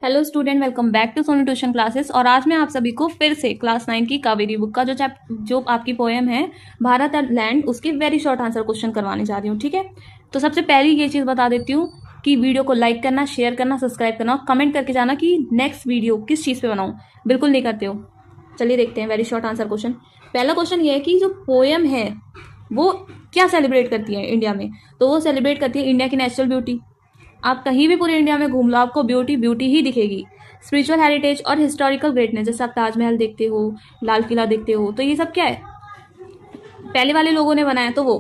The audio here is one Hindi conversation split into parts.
Hello student, welcome back to Sonu tuition classes. और आज मैं आप सभी को फिर से क्लास 9 की कावेरी बुक का जो आपकी पोएम है भारत एंड लैंड, उसकी वेरी शॉर्ट आंसर क्वेश्चन करवाने जा रही हूँ। ठीक है, तो सबसे पहली ये चीज़ बता देती हूँ कि वीडियो को लाइक करना, शेयर करना, सब्सक्राइब करना और कमेंट करके जाना कि नेक्स्ट वीडियो किस चीज़ पे बनाऊँ। बिल्कुल नहीं करते हो। चलिए देखते हैं वेरी शॉर्ट आंसर क्वेश्चन। पहला क्वेश्चन ये है कि जो पोएम है वो क्या सेलिब्रेट करती है इंडिया में। तो वो सेलिब्रेट करती है इंडिया की नेचुरल ब्यूटी। आप कहीं भी पूरे इंडिया में घूम लो, आपको ब्यूटी ब्यूटी ही दिखेगी। स्पिरिचुअल हेरिटेज और हिस्टोरिकल ग्रेटनेस, जैसे आप ताजमहल देखते हो, लाल किला देखते हो, तो ये सब क्या है, पहले वाले लोगों ने बनाया। तो वो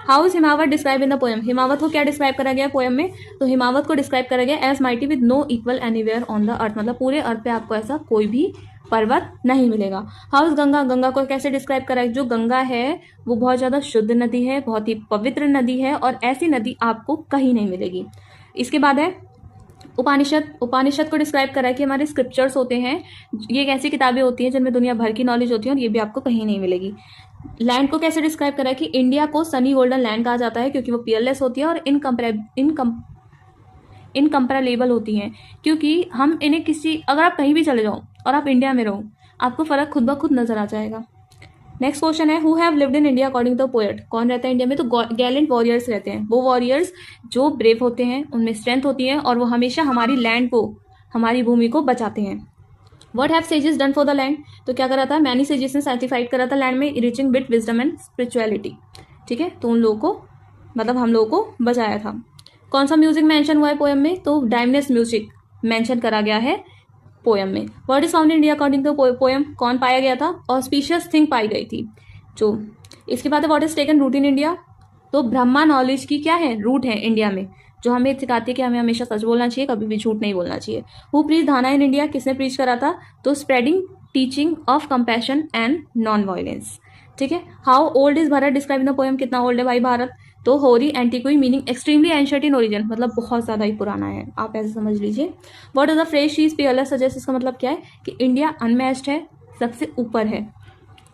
how is Himavat describe in the poem, Himavat को क्या डिस्क्राइब करा गया पोएम में। तो हिमावत को डिस्क्राइब करा गया as mighty with no equal anywhere on the earth, मतलब पूरे अर्थ पे आपको ऐसा कोई भी पर्वत नहीं मिलेगा। हाउ इज गंगा, गंगा को कैसे डिस्क्राइब करा है। जो गंगा है वो बहुत ज्यादा शुद्ध नदी है, बहुत ही पवित्र नदी है और ऐसी नदी आपको कहीं नहीं मिलेगी। इसके बाद है उपनिषद, उपनिषद को डिस्क्राइब करा है कि हमारे स्क्रिप्चर्स होते हैं, ये एक ऐसी किताबें होती हैं जिनमें दुनिया भर की नॉलेज होती है और ये भी आपको कहीं नहीं मिलेगी। लैंड को कैसे डिस्क्राइब करा है कि इंडिया को सनी गोल्डन लैंड कहा जाता है क्योंकि वो पीयरलेस होती है और इनकम्पेरेबल होती हैं, क्योंकि हम इन्हें अगर आप कहीं भी चले जाओ और आप इंडिया में रहो, आपको फर्क खुद ब खुद नजर आ जाएगा। नेक्स्ट क्वेश्चन है who have lived in India according to the poet, कौन रहता है इंडिया में। तो गैलेंट वॉरियर्स रहते हैं, वो वॉरियर्स जो ब्रेव होते हैं, उनमें स्ट्रेंथ होती है और वो हमेशा हमारी लैंड को, हमारी भूमि को बचाते हैं। What have sages done for the land, तो क्या करा था, मैनी सेजेस ने सर्टिफाइड करा था लैंड में reaching with wisdom and spirituality. ठीक है, तो उन लोगों को, मतलब हम लोगों को बचाया था। कौन सा म्यूजिक मेंशन हुआ है पोएम में, तो डायमंड्स म्यूजिक मेंशन करा गया है पोएम में। Word is found in India according to poem, कौन पाया गया था, ऑस्पिशियस थिंग पाई गई थी जो। इसके बाद what is taken root in India, तो ब्रह्मा नॉलेज की क्या है, रूट है इंडिया में, जो हमें सिखाती है कि हमें हमेशा सच बोलना चाहिए, कभी भी झूठ नहीं बोलना चाहिए। हु प्रीच धाना इन इंडिया, किसने प्रीच करा था, तो spreading teaching of compassion and non violence. ठीक है, how old is Bharat describe in the poem, कितना ओल्ड है भाई भारत, तो hoary antique meaning extremely ancient in origin, मतलब बहुत ज्यादा ही पुराना है, आप ऐसे समझ लीजिए। What is the phrase she is peerless suggest, इसका मतलब क्या है कि इंडिया अनमैच्ड है, सबसे ऊपर है।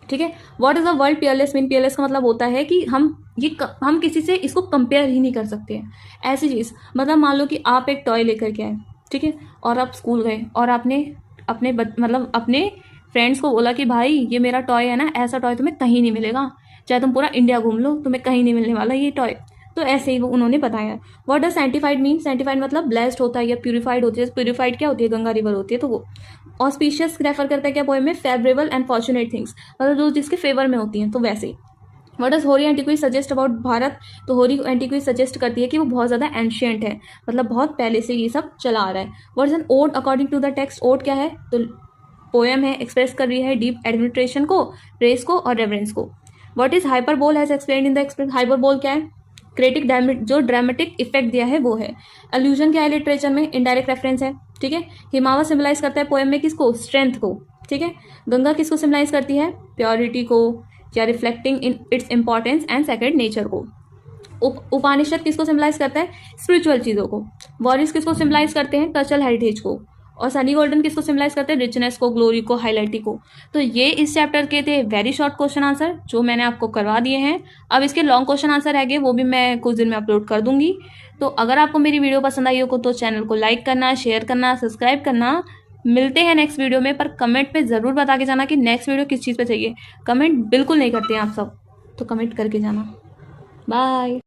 ठीक है, what is the world peerless mean, peerless का मतलब होता है कि हम किसी से इसको कंपेयर ही नहीं कर सकते हैं। ऐसी चीज, मतलब मान लो कि आप एक टॉय लेकर के आए, ठीक है, और आप स्कूल गए और आपने मतलब अपने फ्रेंड्स को बोला कि भाई ये मेरा टॉय है ना, ऐसा टॉय तुम्हें कहीं नहीं मिलेगा, चाहे तुम पूरा इंडिया घूम लो, तुम्हें कहीं नहीं मिलने वाला ये टॉय। तो ऐसे ही वो उन्होंने बताया। व्हाट डज सैंटिफाइड मीन, सैंटिफाइड मतलब ब्लेस्ड होता है या प्यूरिफाइड होती है। प्यूरिफाइड क्या होती है, गंगा रिवर होती है। तो वो ऑस्पिशियस रेफर करता है क्या पोएम में, फेवरेबल एंड फॉर्चुनेट थिंग्स, मतलब जो जिसके फेवर में होती हैं, तो वैसे ही। व्हाट डज होरी एंटिक्वी सजेस्ट अबाउट भारत, तो होरी एंटिक्वी सजेस्ट करती है कि वो बहुत ज्यादा एंशियंट है, मतलब बहुत पहले से ये सब चला आ रहा है। What is an ode according to the text, ode क्या है, तो पोएम है, एक्सप्रेस कर रही है डीप एडमिनिस्ट्रेशन को, प्रेस को और रेवरेंस को। What is hyperbole has explained in the explain, hyperbole क्या है, क्रिएटिक जो ड्रामेटिक इफेक्ट दिया है वो है। अलूजन क्या है लिटरेचर में, इनडायरेक्ट रेफरेंस है। ठीक है, हिमावत सिंबलाइज करता है पोएम में किसको, स्ट्रेंथ को। ठीक है, गंगा किसको सिंबलाइज करती है, प्योरिटी को या reflecting in its importance and sacred nature को। उपनिषद किसको सिंबलाइज करता है, स्पिरिचुअल चीजों को। वॉरियर्स किसको सिंबलाइज करते हैं, कल्चरल हेरिटेज को। और सनी गोल्डन किसको सिंबलाइज करते हैं, रिचनेस को, ग्लोरी को, हाईलाइटी को। तो ये इस चैप्टर के थे वेरी शॉर्ट क्वेश्चन आंसर जो मैंने आपको करवा दिए हैं। अब इसके लॉन्ग क्वेश्चन आंसर रह गए, वो भी मैं कुछ दिन में अपलोड कर दूंगी। तो अगर आपको मेरी वीडियो पसंद आई हो तो चैनल को लाइक करना, शेयर करना, सब्सक्राइब करना। मिलते हैं नेक्स्ट वीडियो में, पर कमेंट पे जरूर बता के जाना कि नेक्स्ट वीडियो किस चीज़ पे चाहिए। कमेंट बिल्कुल नहीं करते हैं आप सब, तो कमेंट करके जाना। बाय।